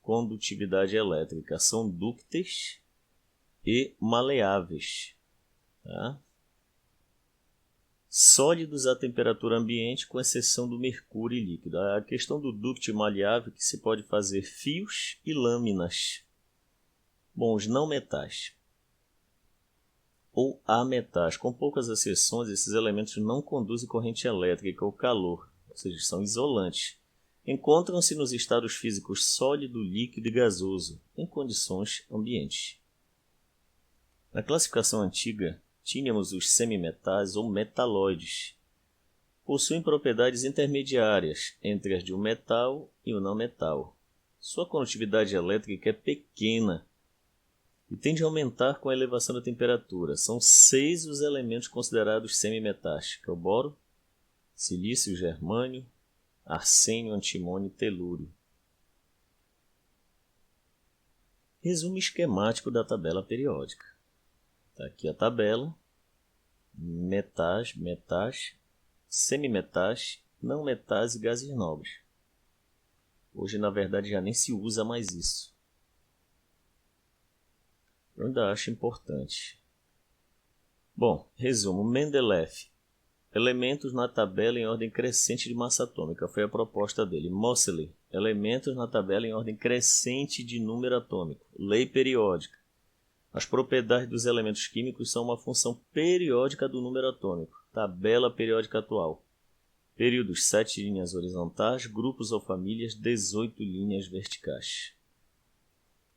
condutividade elétrica são dúcteis e maleáveis. Tá? Sólidos à temperatura ambiente, com exceção do mercúrio líquido. A questão do dúctil maleável é que se pode fazer fios e lâminas. Bom, os não metais ou ametais, com poucas exceções, esses elementos não conduzem corrente elétrica ou calor, ou seja, são isolantes. Encontram-se nos estados físicos sólido, líquido e gasoso, em condições ambientes. Na classificação antiga, tínhamos os semimetais ou metalóides. Possuem propriedades intermediárias entre as de um metal e o não metal. Sua condutividade elétrica é pequena e tende a aumentar com a elevação da temperatura. São 6 os elementos considerados semimetais, que é o boro, silício, germânio, arsênio, antimônio e telúrio. Resumo esquemático da tabela periódica. Está aqui a tabela: metais, semimetais, não metais e gases nobres. Hoje, na verdade, já nem se usa mais isso. Eu ainda acho importante. Bom, resumo. Mendeleev. Elementos na tabela em ordem crescente de massa atômica. Foi a proposta dele. Moseley. Elementos na tabela em ordem crescente de número atômico. Lei periódica. As propriedades dos elementos químicos são uma função periódica do número atômico. Tabela periódica atual. Períodos: 7 linhas horizontais, grupos ou famílias, 18 linhas verticais.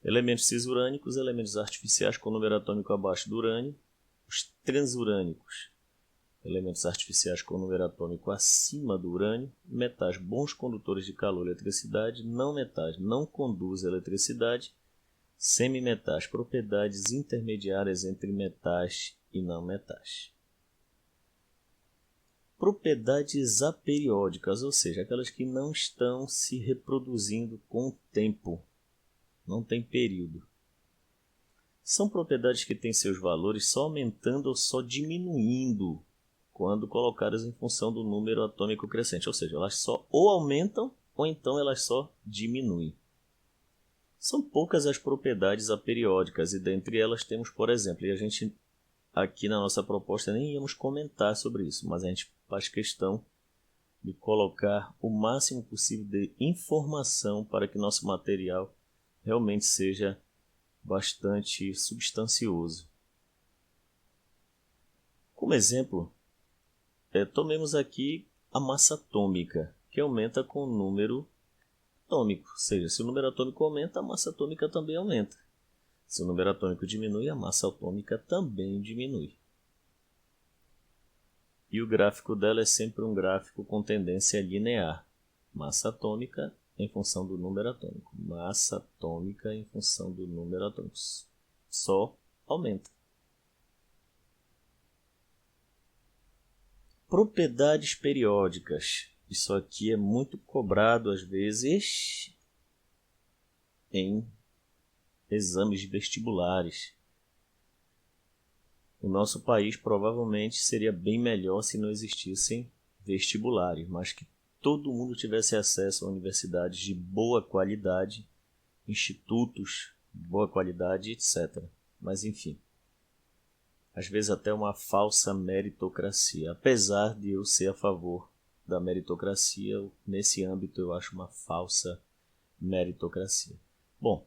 Elementos cisurânicos, elementos artificiais com número atômico abaixo do urânio. Os transurânicos, elementos artificiais com número atômico acima do urânio. Metais, bons condutores de calor e eletricidade. Não metais, não conduzem eletricidade. Semimetais, propriedades intermediárias entre metais e não metais. Propriedades aperiódicas, ou seja, aquelas que não estão se reproduzindo com o tempo, não tem período. São propriedades que têm seus valores só aumentando ou só diminuindo quando colocadas em função do número atômico crescente, ou seja, elas só ou aumentam ou então elas só diminuem. São poucas as propriedades aperiódicas e dentre elas temos, por exemplo, e a gente aqui na nossa proposta nem íamos comentar sobre isso, mas a gente faz questão de colocar o máximo possível de informação para que nosso material realmente seja bastante substancioso. Como exemplo, tomemos aqui a massa atômica, que aumenta com o número atômico, ou seja, se o número atômico aumenta, a massa atômica também aumenta. Se o número atômico diminui, a massa atômica também diminui. E o gráfico dela é sempre um gráfico com tendência linear. Massa atômica em função do número atômico. Massa atômica em função do número atômico. Só aumenta. Propriedades periódicas. Isso aqui é muito cobrado às vezes em exames vestibulares. O nosso país provavelmente seria bem melhor se não existissem vestibulares, mas que todo mundo tivesse acesso a universidades de boa qualidade, institutos de boa qualidade, etc. Mas enfim, às vezes até uma falsa meritocracia. Apesar de eu ser a favor da meritocracia, nesse âmbito eu acho uma falsa meritocracia. Bom,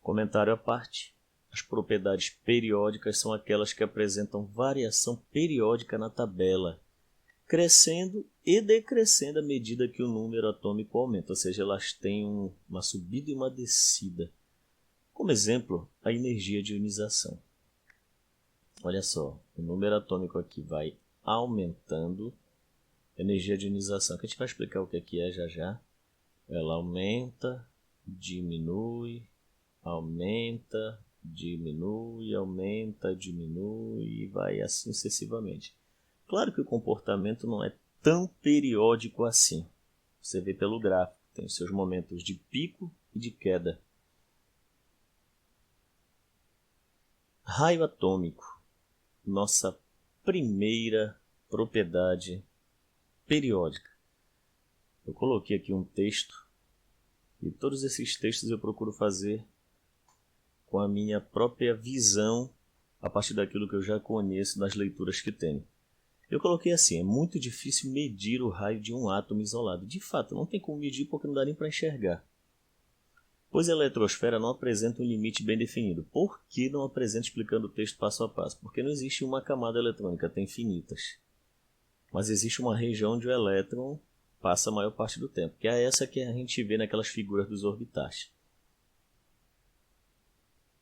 comentário à parte. As propriedades periódicas são aquelas que apresentam variação periódica na tabela, crescendo e decrescendo à medida que o número atômico aumenta, ou seja, elas têm uma subida e uma descida. Como exemplo, a energia de ionização. Olha só, o número atômico aqui vai aumentando. Energia de ionização, que a gente vai explicar o que é já já. Ela aumenta, diminui, aumenta, diminui, aumenta, diminui e vai assim sucessivamente. Claro que o comportamento não é tão periódico assim. Você vê pelo gráfico, tem os seus momentos de pico e de queda. Raio atômico, nossa primeira propriedade periódica. Eu coloquei aqui um texto E todos esses textos eu procuro fazer com a minha própria visão, a partir daquilo que eu já conheço das leituras que tenho. Eu coloquei assim: é muito difícil medir o raio de um átomo isolado. De fato, não tem como medir porque não dá nem para enxergar. Pois a eletrosfera não apresenta um limite bem definido. Por que não apresenta explicando o texto passo a passo? Porque não existe uma camada eletrônica, tem infinitas. Mas existe uma região onde o elétron passa a maior parte do tempo, que é essa que a gente vê naquelas figuras dos orbitais.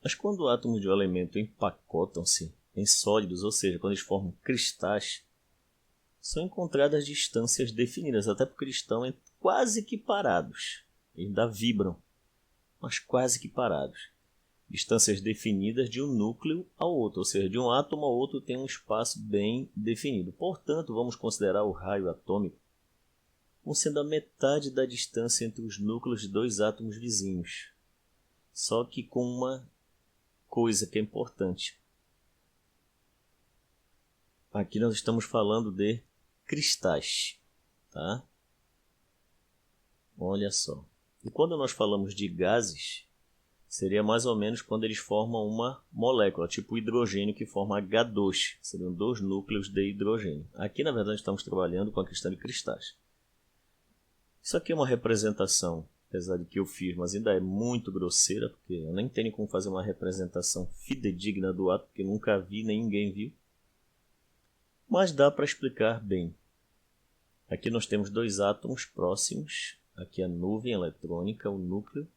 Mas quando átomos de um elemento empacotam-se em sólidos, ou seja, quando eles formam cristais, são encontradas distâncias definidas, até porque eles estão quase que parados. Eles ainda vibram, mas quase que parados. Distâncias definidas de um núcleo ao outro, ou seja, de um átomo ao outro tem um espaço bem definido. Portanto, vamos considerar o raio atômico como sendo a metade da distância entre os núcleos de dois átomos vizinhos. Só que com uma coisa que é importante. Aqui nós estamos falando de cristais, tá? Olha só. E quando nós falamos de gases, seria mais ou menos quando eles formam uma molécula, tipo o hidrogênio que forma H2. Seriam dois núcleos de hidrogênio. Aqui, na verdade, estamos trabalhando com a questão de cristais. Isso aqui é uma representação, apesar de que eu fiz, mas ainda é muito grosseira, porque eu nem tenho como fazer uma representação fidedigna do átomo, porque nunca vi, nem ninguém viu. Mas dá para explicar bem. Aqui nós temos dois átomos próximos. Aqui a nuvem eletrônica, o núcleo.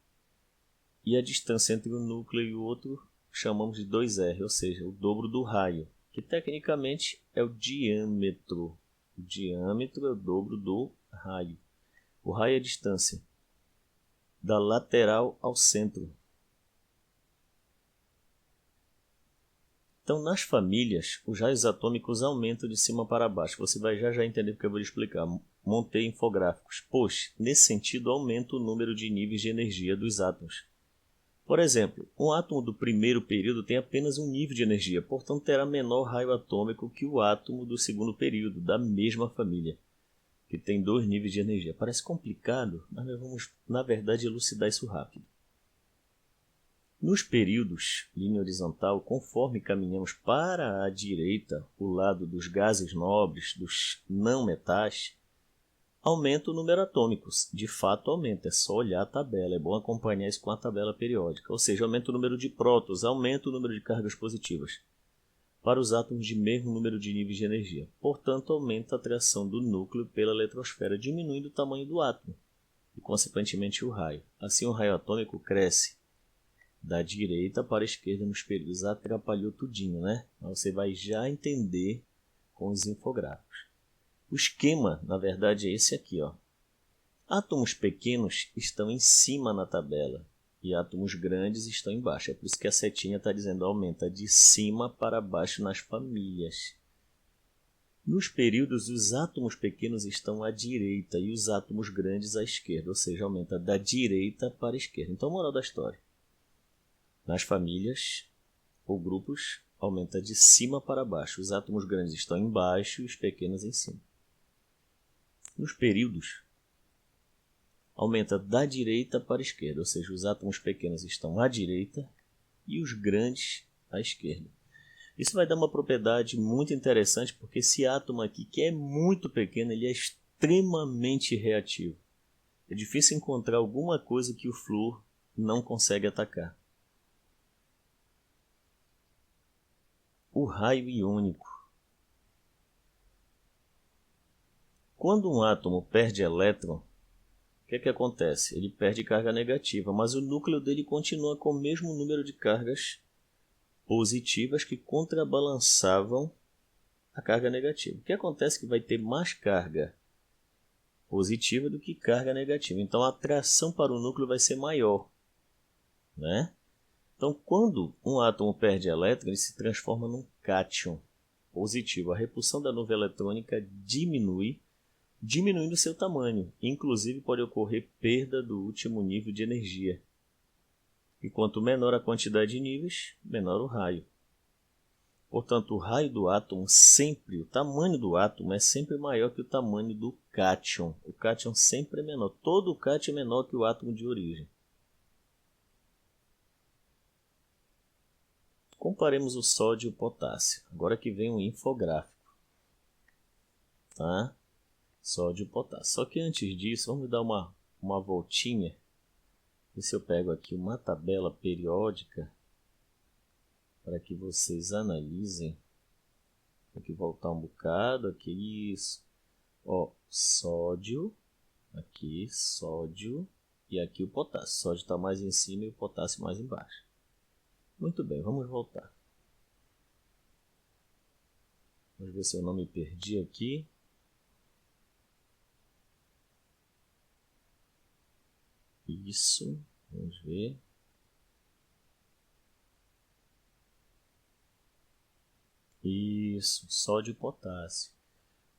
E a distância entre um núcleo e o outro chamamos de 2R, ou seja, o dobro do raio, que tecnicamente é o diâmetro. O diâmetro é o dobro do raio. O raio é a distância da lateral ao centro. Então, nas famílias, os raios atômicos aumentam de cima para baixo. Você vai já entender porque eu vou lhe explicar. Montei infográficos, pois, nesse sentido, aumenta o número de níveis de energia dos átomos. Por exemplo, um átomo do primeiro período tem apenas um nível de energia, portanto terá menor raio atômico que o átomo do segundo período, da mesma família, que tem 2 níveis de energia. Parece complicado, mas nós vamos, na verdade, elucidar isso rápido. Nos períodos, linha horizontal, conforme caminhamos para a direita, o lado dos gases nobres, dos não metais, aumenta o número atômico. De fato aumenta, é só olhar a tabela, é bom acompanhar isso com a tabela periódica. Ou seja, aumenta o número de prótons, aumenta o número de cargas positivas para os átomos de mesmo número de níveis de energia. Portanto, aumenta a atração do núcleo pela eletrosfera, diminuindo o tamanho do átomo e, consequentemente, o raio. Assim, o raio atômico cresce da direita para a esquerda nos períodos. Atrapalhou tudinho, né? Mas você vai já entender com os infográficos. O esquema, na verdade, é esse aqui, ó. Átomos pequenos estão em cima na tabela e átomos grandes estão embaixo. É por isso que a setinha está dizendo aumenta de cima para baixo nas famílias. Nos períodos, os átomos pequenos estão à direita e os átomos grandes à esquerda, ou seja, aumenta da direita para a esquerda. Então, moral da história. Nas famílias ou grupos, aumenta de cima para baixo. Os átomos grandes estão embaixo e os pequenos em cima. Nos períodos, aumenta da direita para a esquerda, ou seja, os átomos pequenos estão à direita e os grandes à esquerda. Isso vai dar uma propriedade muito interessante, porque esse átomo aqui, que é muito pequeno, ele é extremamente reativo. É difícil encontrar alguma coisa que o flúor não consegue atacar. O raio iônico. Quando um átomo perde elétron, o que acontece? Ele perde carga negativa, mas o núcleo dele continua com o mesmo número de cargas positivas que contrabalançavam a carga negativa. O que acontece é que vai ter mais carga positiva do que carga negativa. Então a atração para o núcleo vai ser maior, né? Então, quando um átomo perde elétron, ele se transforma num cátion positivo. A repulsão da nuvem eletrônica diminui, diminuindo seu tamanho. Inclusive, pode ocorrer perda do último nível de energia. E quanto menor a quantidade de níveis, menor o raio. Portanto, o raio do átomo sempre, o tamanho do átomo é sempre maior que o tamanho do cátion. O cátion sempre é menor. Todo o cátion é menor que o átomo de origem. Comparemos o sódio e o potássio. Agora que vem um infográfico. Tá? Sódio e potássio. Só que antes disso, vamos dar uma voltinha. E se eu pego aqui uma tabela periódica para que vocês analisem. Aqui voltar um bocado, aqui isso. Ó, sódio, aqui sódio e aqui o potássio. O sódio está mais em cima e o potássio mais embaixo. Muito bem, vamos voltar. Vamos ver se eu não me perdi aqui. Isso, vamos ver. Isso, sódio e potássio.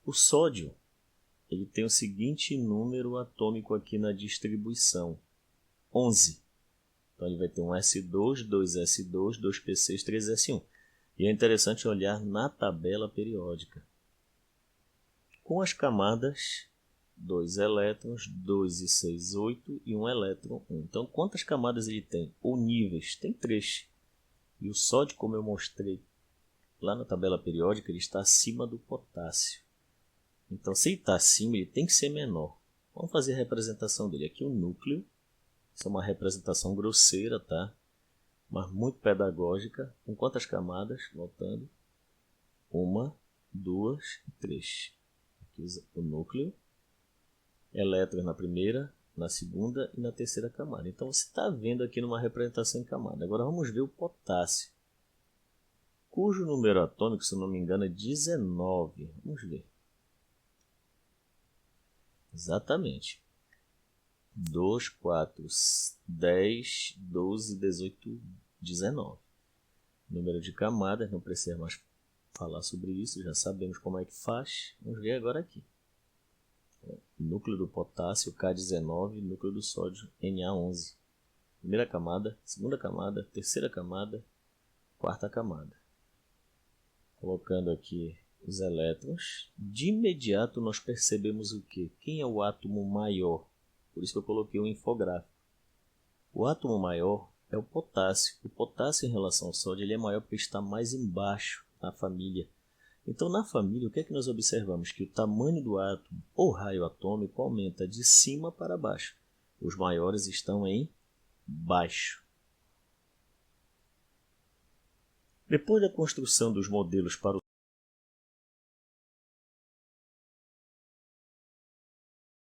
O sódio, ele tem o seguinte número atômico aqui na distribuição, 11. Então ele vai ter um S2, 2S2, 2P6, 3S1. E é interessante olhar na tabela periódica. Com as camadas, 2 elétrons, 2 e 6, 8 e 1 elétron, 1. Então quantas camadas ele tem? Ou níveis? Tem 3. E o sódio, como eu mostrei lá na tabela periódica, ele está acima do potássio. Então, se ele está acima, ele tem que ser menor. Vamos fazer a representação dele. Aqui o núcleo. Isso é uma representação grosseira, tá? Mas muito pedagógica. Com quantas camadas? Voltando. 1, 2 e 3. Aqui o núcleo. Elétrons na primeira, na segunda e na terceira camada. Então, você está vendo aqui numa representação em camada. Agora, vamos ver o potássio, cujo número atômico, se não me engano, é 19. Vamos ver. Exatamente. 2, 4, 10, 12, 18, 19. Número de camadas, não precisa mais falar sobre isso, já sabemos como é que faz. Vamos ver agora aqui. Núcleo do potássio, K19, núcleo do sódio, Na11. Primeira camada, segunda camada, terceira camada, quarta camada. Colocando aqui os elétrons, de imediato nós percebemos o quê? Quem é o átomo maior? Por isso que eu coloquei um infográfico. O átomo maior é o potássio. O potássio em relação ao sódio ele é maior porque está mais embaixo na família. Então na família o que é que nós observamos? Que o tamanho do átomo ou raio atômico aumenta de cima para baixo. Os maiores estão em baixo. Depois da construção dos modelos para o